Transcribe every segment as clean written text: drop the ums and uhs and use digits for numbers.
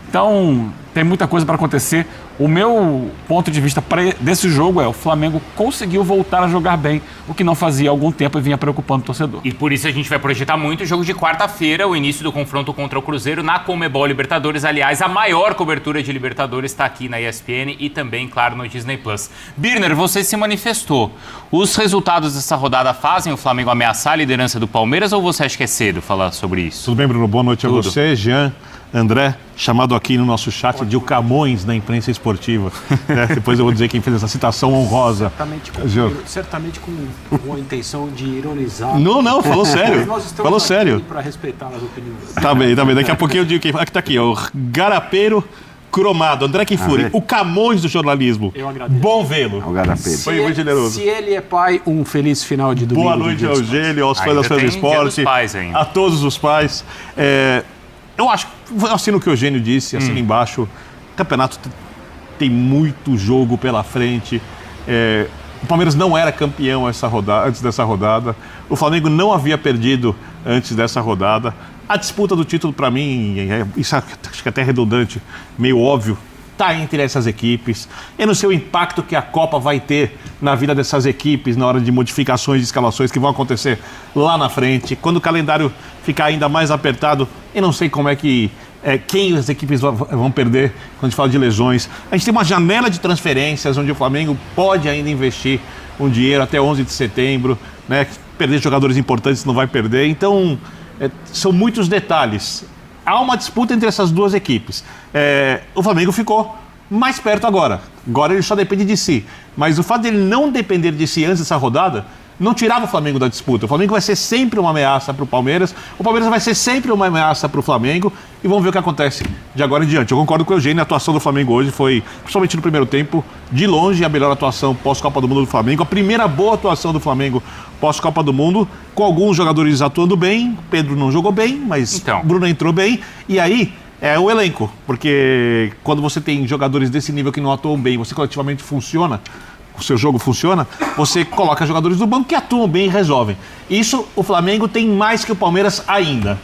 Então, tem muita coisa para acontecer. O meu ponto de vista desse jogo é o Flamengo conseguiu voltar a jogar bem, o que não fazia há algum tempo e vinha preocupando o torcedor. E por isso a gente vai projetar muito o jogo de quarta-feira, o início do confronto contra o Cruzeiro na Conmebol Libertadores. Aliás, a maior cobertura de Libertadores está aqui na ESPN e também, claro, no Disney+. Birner, você se manifestou. Os resultados dessa rodada fazem o Flamengo ameaçar a liderança do Palmeiras ou você acha que é cedo falar sobre isso? Tudo bem, Bruno? Boa noite a você, Jean, André, chamado aqui no nosso chat de o Camões da imprensa esportiva. Depois eu vou dizer quem fez essa citação honrosa. Certamente com a intenção de ironizar. Não, falou sério. Falou sério. Para respeitar as opiniões. Tá bem. Daqui a pouquinho eu digo quem. Aqui tá aqui, ó, o Garapeiro Cromado, André Kifuri, o Camões do jornalismo. Eu agradeço. Bom vê-lo. O Garapeiro. Foi muito generoso. Se ele é pai, um feliz final de domingo. Boa noite ao Gênio, aos fãs do esporte, a todos os pais. Eu assino o que o Eugênio disse, assino embaixo. O campeonato tem muito jogo pela frente. O Palmeiras não era campeão antes dessa rodada. O Flamengo não havia perdido antes dessa rodada. A disputa do título, para mim, isso acho que até é redundante, meio óbvio, está entre essas equipes. Eu não sei o impacto que a Copa vai ter na vida dessas equipes na hora de modificações de escalações que vão acontecer lá na frente. Quando o calendário ficar ainda mais apertado, eu não sei como é que quem as equipes vão perder quando a gente fala de lesões. A gente tem uma janela de transferências onde o Flamengo pode ainda investir um dinheiro até 11 de setembro, né? Perder jogadores importantes não vai perder. Então, são muitos detalhes. Há uma disputa entre essas duas equipes. O Flamengo ficou mais perto agora. Agora ele só depende de si. Mas o fato de ele não depender de si antes dessa rodada não tirava o Flamengo da disputa. O Flamengo vai ser sempre uma ameaça para o Palmeiras. O Palmeiras vai ser sempre uma ameaça para o Flamengo. E vamos ver o que acontece de agora em diante. Eu concordo com o Eugênio. A atuação do Flamengo hoje foi, principalmente no primeiro tempo, de longe a melhor atuação pós-Copa do Mundo do Flamengo. A primeira boa atuação do Flamengo pós-Copa do Mundo, com alguns jogadores atuando bem. Pedro não jogou bem, mas Bruno entrou bem. E aí é o elenco. Porque quando você tem jogadores desse nível que não atuam bem, você coletivamente funciona, o seu jogo funciona, você coloca jogadores do banco que atuam bem e resolvem. Isso o Flamengo tem mais que o Palmeiras ainda,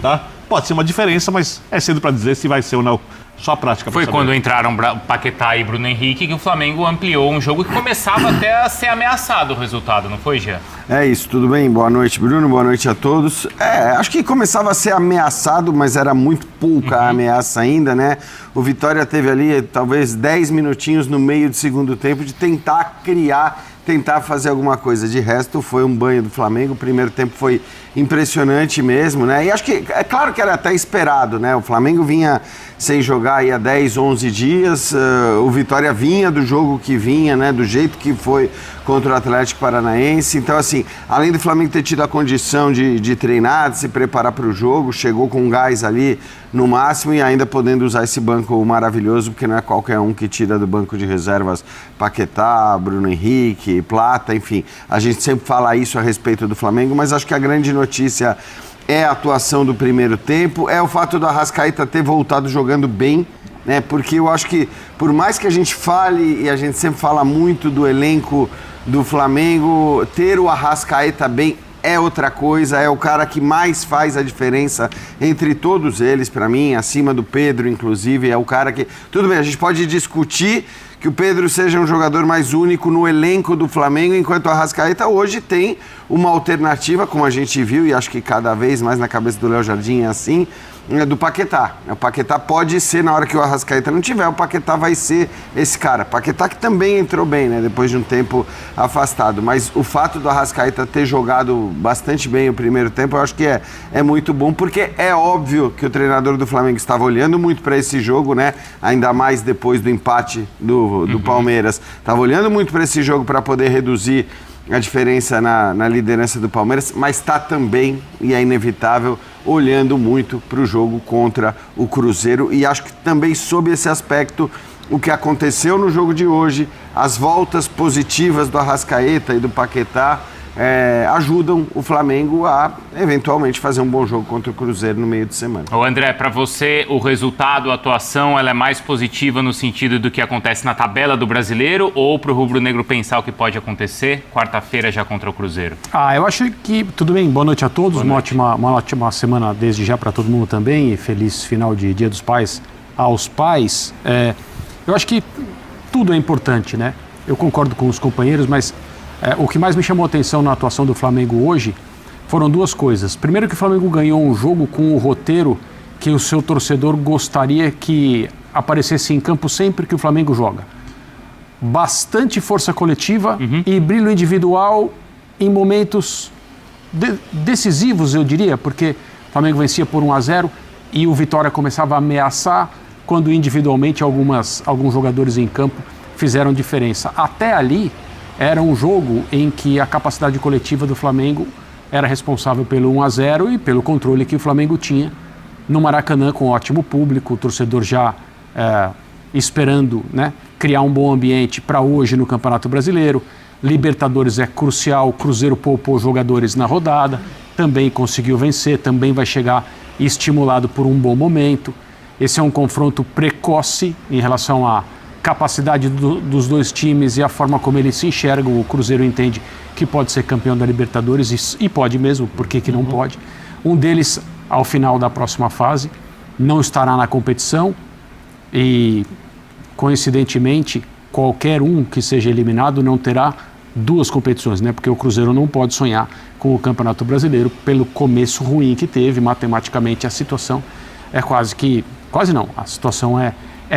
tá? Pode ser uma diferença, mas é cedo para dizer se vai ser ou não. Só a prática. Foi quando entraram Paquetá e Bruno Henrique que o Flamengo ampliou um jogo que começava até a ser ameaçado o resultado, não foi, Jean? É isso, tudo bem? Boa noite, Bruno, boa noite a todos. Acho que começava a ser ameaçado, mas era muito pouca a ameaça ainda, né? O Vitória teve ali talvez 10 minutinhos no meio do segundo tempo de tentar criar, tentar fazer alguma coisa. De resto, foi um banho do Flamengo. O primeiro tempo foi impressionante mesmo, né? E acho que, é claro que era até esperado, né? O Flamengo vinha sem jogar aí há 10, 11 dias. O Vitória vinha do jogo que vinha, né? Do jeito que foi contra o Atlético Paranaense. Então, assim, além do Flamengo ter tido a condição de treinar, de se preparar para o jogo, chegou com gás ali no máximo e ainda podendo usar esse banco maravilhoso, porque não é qualquer um que tira do banco de reservas Paquetá, Bruno Henrique, Plata, enfim. A gente sempre fala isso a respeito do Flamengo, mas acho que a grande notícia é a atuação do primeiro tempo, é o fato do Arrascaeta ter voltado jogando bem, né? Porque eu acho que, por mais que a gente fale, e a gente sempre fala muito do elenco do Flamengo, ter o Arrascaeta bem é outra coisa, é o cara que mais faz a diferença entre todos eles, para mim, acima do Pedro, inclusive, é o cara que... Tudo bem, a gente pode discutir que o Pedro seja um jogador mais único no elenco do Flamengo, enquanto o Arrascaeta hoje tem uma alternativa, como a gente viu, e acho que cada vez mais na cabeça do Léo Jardim é assim, do Paquetá. O Paquetá pode ser, na hora que o Arrascaeta não tiver, o Paquetá vai ser esse cara. Paquetá que também entrou bem, né, depois de um tempo afastado. Mas o fato do Arrascaeta ter jogado bastante bem o primeiro tempo, eu acho que é muito bom, porque é óbvio que o treinador do Flamengo estava olhando muito para esse jogo, né, ainda mais depois do empate do Palmeiras. Estava olhando muito para esse jogo para poder reduzir a diferença na liderança do Palmeiras, mas está também, e é inevitável, olhando muito para o jogo contra o Cruzeiro. E acho que também sob esse aspecto, o que aconteceu no jogo de hoje, as voltas positivas do Arrascaeta e do Paquetá, ajudam o Flamengo a, eventualmente, fazer um bom jogo contra o Cruzeiro no meio de semana. Ô André, para você, o resultado, a atuação, ela é mais positiva no sentido do que acontece na tabela do Brasileiro ou para o rubro-negro pensar o que pode acontecer quarta-feira já contra o Cruzeiro? Eu acho que, tudo bem, boa noite a todos, uma ótima semana desde já para todo mundo também, e feliz final de Dia dos Pais aos pais, eu acho que tudo é importante, né? Eu concordo com os companheiros, mas o que mais me chamou a atenção na atuação do Flamengo hoje foram duas coisas. Primeiro, que o Flamengo ganhou um jogo com o roteiro que o seu torcedor gostaria que aparecesse em campo sempre que o Flamengo joga. Bastante força coletiva e brilho individual em momentos decisivos, eu diria, porque o Flamengo vencia por 1-0 e o Vitória começava a ameaçar quando individualmente alguns jogadores em campo fizeram diferença. Até ali era um jogo em que a capacidade coletiva do Flamengo era responsável pelo 1-0 e pelo controle que o Flamengo tinha no Maracanã, com ótimo público, o torcedor já esperando, né, criar um bom ambiente para hoje no Campeonato Brasileiro. Libertadores é crucial, o Cruzeiro poupou jogadores na rodada, também conseguiu vencer, também vai chegar estimulado por um bom momento. Esse é um confronto precoce em relação à capacidade dos dois times e a forma como eles se enxergam. O Cruzeiro entende que pode ser campeão da Libertadores e pode mesmo, por que não pode? Um deles, ao final da próxima fase, não estará na competição e, coincidentemente, qualquer um que seja eliminado não terá duas competições, né? Porque o Cruzeiro não pode sonhar com o Campeonato Brasileiro pelo começo ruim que teve. Matematicamente, a situação é a situação é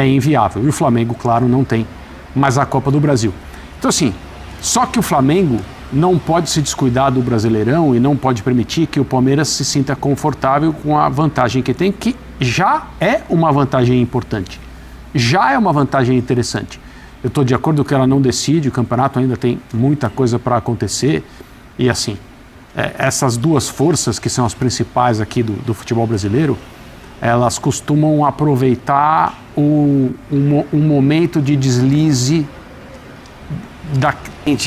inviável. E o Flamengo, claro, não tem mais a Copa do Brasil. Então, assim, só que o Flamengo não pode se descuidar do Brasileirão e não pode permitir que o Palmeiras se sinta confortável com a vantagem que tem, que já é uma vantagem importante, já é uma vantagem interessante. Eu estou de acordo que ela não decide, o campeonato ainda tem muita coisa para acontecer e, assim, essas duas forças que são as principais aqui do futebol brasileiro, elas costumam aproveitar um momento de deslize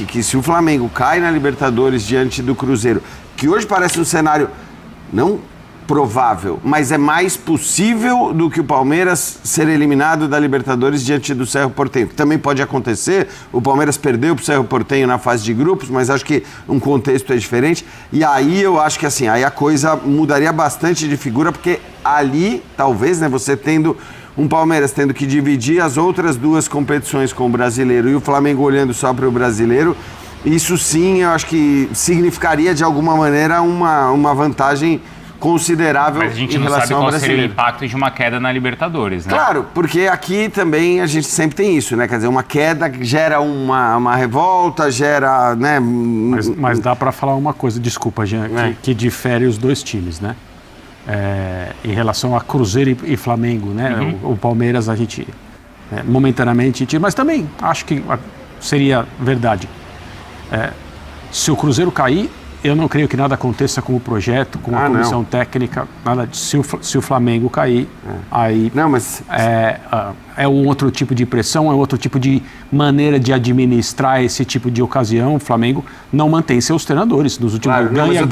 que se o Flamengo cai na Libertadores diante do Cruzeiro, que hoje parece um cenário não provável, mas é mais possível do que o Palmeiras ser eliminado da Libertadores diante do Cerro Porteño. Também pode acontecer, o Palmeiras perdeu para o Cerro Porteño na fase de grupos, mas acho que um contexto é diferente, e aí eu acho que assim, aí a coisa mudaria bastante de figura, porque ali, talvez, né, você tendo um Palmeiras tendo que dividir as outras duas competições com o Brasileiro e o Flamengo olhando só para o Brasileiro, isso sim, eu acho que significaria de alguma maneira uma vantagem considerável. Mas a gente não sabe qual seria o impacto de uma queda na Libertadores, né? Claro, porque aqui também a gente sempre tem isso, né? Quer dizer, uma queda gera uma revolta, gera, né? Mas dá para falar uma coisa, desculpa, Jean, que difere os dois times, né? Em relação a Cruzeiro e Flamengo, né? O Palmeiras a gente momentaneamente tira, mas também acho que seria verdade. Se o Cruzeiro cair, eu não creio que nada aconteça com o projeto, com a comissão técnica, nada disso. Se o Flamengo cair, aí não, mas é um outro tipo de pressão, é outro tipo de maneira de administrar esse tipo de ocasião. O Flamengo não mantém seus treinadores nos últimos anos. Ganha,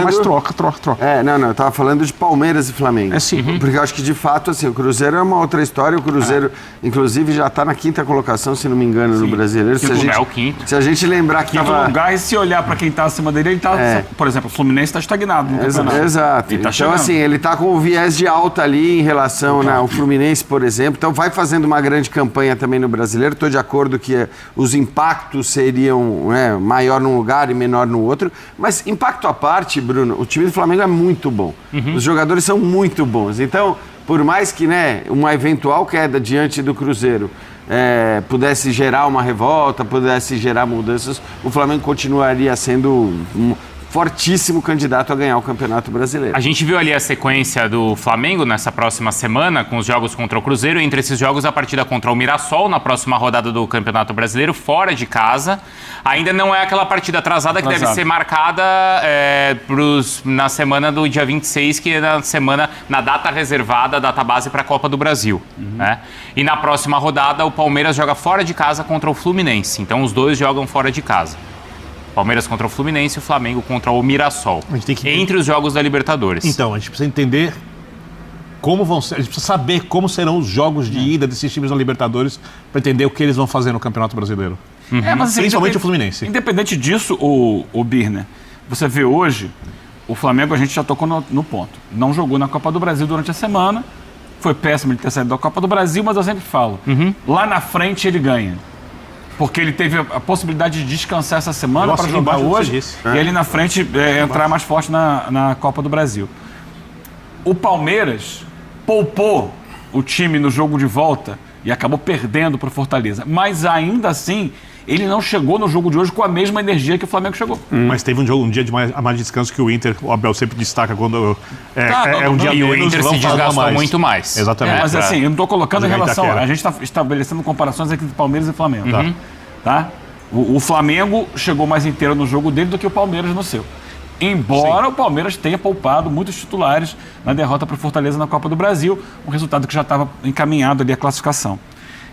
mas troca. Eu estava falando de Palmeiras e Flamengo. Porque eu acho que, de fato, assim, o Cruzeiro é uma outra história. O Cruzeiro, inclusive, já está na 5ª colocação, se não me engano, no Brasileiro. Se a gente lembrar que estava... lugar, e se olhar para quem está acima dele, ele está... Por exemplo, o Fluminense está estagnado no campeonato. Exato. Então, assim, ele está com o viés de alta ali em relação ao Fluminense, por exemplo. Então, vai fazendo uma grande campanha também no Brasileiro. Estou de acordo que os impactos seriam maior num lugar e menor no outro. Mas, impacto à parte, Bruno, o time do Flamengo é muito bom. Os jogadores são muito bons. Então, por mais que uma eventual queda diante do Cruzeiro pudesse gerar uma revolta, pudesse gerar mudanças, o Flamengo continuaria sendo um fortíssimo candidato a ganhar o Campeonato Brasileiro. A gente viu ali a sequência do Flamengo nessa próxima semana, com os jogos contra o Cruzeiro. Entre esses jogos, a partida contra o Mirassol, na próxima rodada do Campeonato Brasileiro, fora de casa. Ainda não é aquela partida atrasada que deve ser marcada na semana do dia 26, que é na data reservada, data base para a Copa do Brasil. Né? E na próxima rodada, o Palmeiras joga fora de casa contra o Fluminense. Então, os dois jogam fora de casa. Palmeiras contra o Fluminense e o Flamengo contra o Mirassol. Entre os jogos da Libertadores. Então, a gente precisa entender como vão ser, a gente precisa saber como serão os jogos de ida desses times na Libertadores para entender o que eles vão fazer no Campeonato Brasileiro. Mas, principalmente o Fluminense. Independente disso, o Birner, você vê hoje, o Flamengo, a gente já tocou no ponto. Não jogou na Copa do Brasil durante a semana, foi péssimo ele ter saído da Copa do Brasil, mas eu sempre falo, lá na frente ele ganha. Porque ele teve a possibilidade de descansar essa semana para jogar hoje e ali na frente entrar mais forte na Copa do Brasil. O Palmeiras poupou o time no jogo de volta e acabou perdendo para o Fortaleza. Mas ainda assim, ele não chegou no jogo de hoje com a mesma energia que o Flamengo chegou. Mas teve um dia de mais descanso que o Inter, o Abel sempre destaca quando um dia e o Inter se desgastou muito mais. Exatamente. Mas assim, eu não estou colocando em relação... A gente está estabelecendo comparações aqui entre Palmeiras e Flamengo. Tá? O Flamengo chegou mais inteiro no jogo dele do que o Palmeiras no seu. Embora o Palmeiras tenha poupado muitos titulares na derrota para o Fortaleza na Copa do Brasil, um resultado que já estava encaminhado ali a classificação.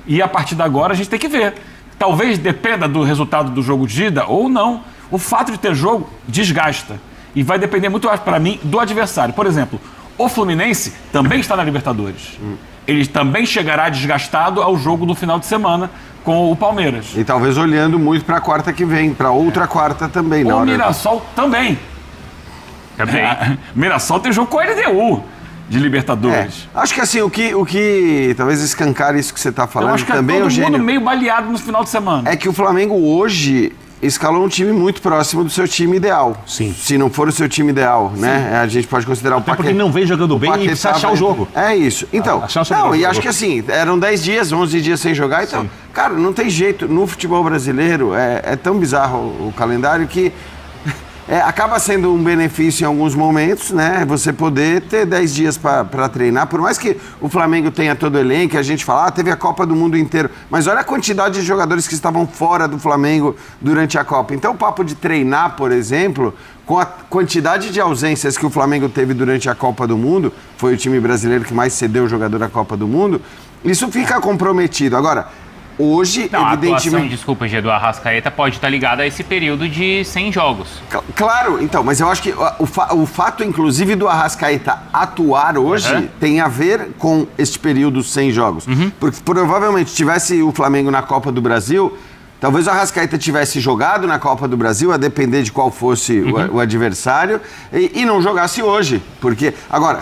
E a partir de agora a gente tem que ver. Talvez dependa do resultado do jogo de ida ou não. O fato de ter jogo desgasta. E vai depender muito mais, para mim, do adversário. Por exemplo, o Fluminense também está na Libertadores. Ele também chegará desgastado ao jogo do final de semana com o Palmeiras. E talvez olhando muito para a quarta que vem, para outra quarta também. O Mirassol também. Mirassol tem jogo com a LDU de Libertadores. Acho que assim, o que talvez escancar isso que você está falando acho que também, todo Eugênio, mundo meio baleado no final de semana. É que o Flamengo hoje escalou um time muito próximo do seu time ideal. Sim. Se não for o seu time ideal, né? A gente pode considerar o Paquetá. Porque ele não vem jogando bem e precisa achar o jogo. É isso. Então, e acho que assim, eram 10 dias, 11 dias sem jogar, então, cara, não tem jeito. No futebol brasileiro, é tão bizarro o calendário que acaba sendo um benefício em alguns momentos, né? Você poder ter 10 dias para treinar. Por mais que o Flamengo tenha todo o elenco, a gente fala, teve a Copa do Mundo inteiro. Mas olha a quantidade de jogadores que estavam fora do Flamengo durante a Copa. Então o papo de treinar, por exemplo, com a quantidade de ausências que o Flamengo teve durante a Copa do Mundo, foi o time brasileiro que mais cedeu o jogador à Copa do Mundo, isso fica comprometido. Agora, hoje, evidentemente... A atuação, desculpa, Gê, do Arrascaeta pode estar ligada a esse período de 100 jogos. Claro, então, mas eu acho que o fato, inclusive, do Arrascaeta atuar hoje tem a ver com este período sem jogos. Porque provavelmente tivesse o Flamengo na Copa do Brasil, talvez o Arrascaeta tivesse jogado na Copa do Brasil, a depender de qual fosse o adversário, e não jogasse hoje. Porque, agora...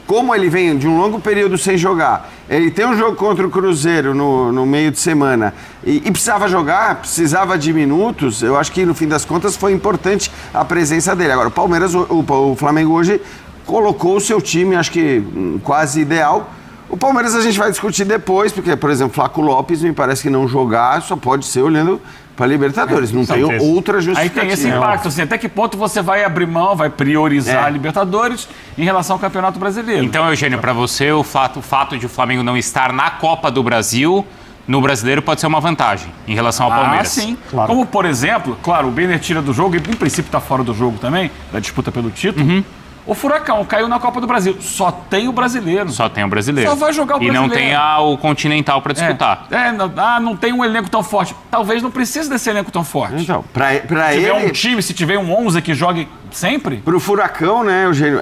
Como ele vem de um longo período sem jogar, ele tem um jogo contra o Cruzeiro no meio de semana e precisava jogar, precisava de minutos, eu acho que no fim das contas foi importante a presença dele. Agora, o Flamengo hoje colocou o seu time, acho que quase ideal. O Palmeiras a gente vai discutir depois, porque, por exemplo, Flaco Lopes me parece que não jogar só pode ser olhando para Libertadores, não tem outra justificativa. Aí tem esse impacto, assim, até que ponto você vai abrir mão, vai priorizar a Libertadores em relação ao Campeonato Brasileiro. Então, Eugênio, para você, o fato de o Flamengo não estar na Copa do Brasil, no Brasileiro, pode ser uma vantagem em relação ao Palmeiras. Sim. Claro. Como, por exemplo, claro, o Benner tira do jogo, ele em princípio está fora do jogo também, da disputa pelo título. O Furacão caiu na Copa do Brasil. Só tem o brasileiro. Só tem o brasileiro. Só vai jogar o brasileiro. E não tem o Continental para disputar. Não tem um elenco tão forte. Talvez não precise desse elenco tão forte. Então, para ele... Se tiver um time, se tiver um 11 que jogue sempre... Para o Furacão, né, Eugênio,